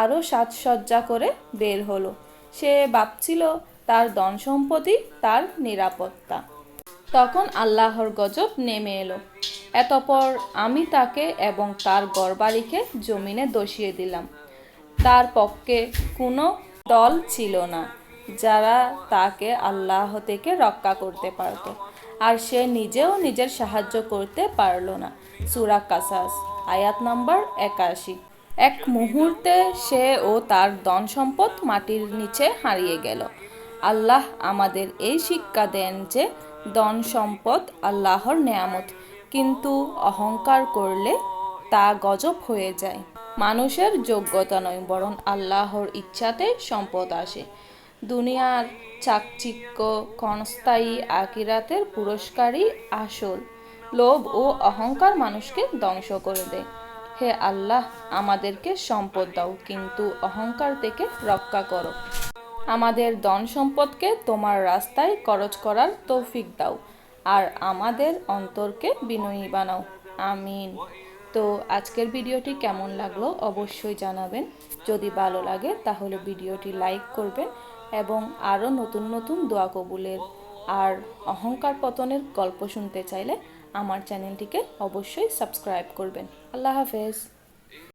আরও সাজসজ্জা করে বের হলো। সে ভাবছিল তার ধন সম্পত্তি তার নিরাপত্তা। তখন আল্লাহর গজব নেমে এলো। অতঃপর আমি তাকে এবং তার ঘরবাড়িকে জমিনে ধসিয়ে দিলাম। তার পক্ষে কোনো দল ছিল না যারা তাকে আল্লাহ থেকে রক্ষা করতে পারত, আর সে নিজেও নিজের সাহায্য করতে পারল না। সূরা কাসাস আয়াত নাম্বার ৮১। এক মুহূর্তে সে ও তার ধন সম্পদ মাটির নিচে হারিয়ে গেল। আল্লাহ আমাদের এই শিক্ষা দেন যে ধন সম্পদ আল্লাহর নেয়ামত, কিন্তু অহংকার করলে তা গজব হয়ে যায়। মানুষের যোগ্যতা নয়, বরং আল্লাহর ইচ্ছাতে সম্পদ আসে। দুনিয়ার চাকচিক্য ক্ষণস্থায়ী, আখিরাতের পুরস্কারই আসল। লোভ ও অহংকার মানুষকে ধ্বংস করে দেয়। হে আল্লাহ, আমাদেরকে সম্পদ দাও, কিন্তু অহংকার থেকে রক্ষা করো। আমাদের ধন সম্পদকে তোমার রাস্তায় খরচ করার তৌফিক দাও, আর আমাদের অন্তরকে বিনয়ী বানাও। আমিন। তো আজকের ভিডিওটি কেমন লাগলো অবশ্যই জানাবেন। যদি ভালো লাগে তাহলে ভিডিওটি লাইক করবেন, এবং আরও নতুন নতুন দোয়া কবুলের আর অহংকার পতনের গল্প শুনতে চাইলে আমার চ্যানেলটিকে অবশ্যই সাবস্ক্রাইব করবেন। আল্লাহ হাফেজ।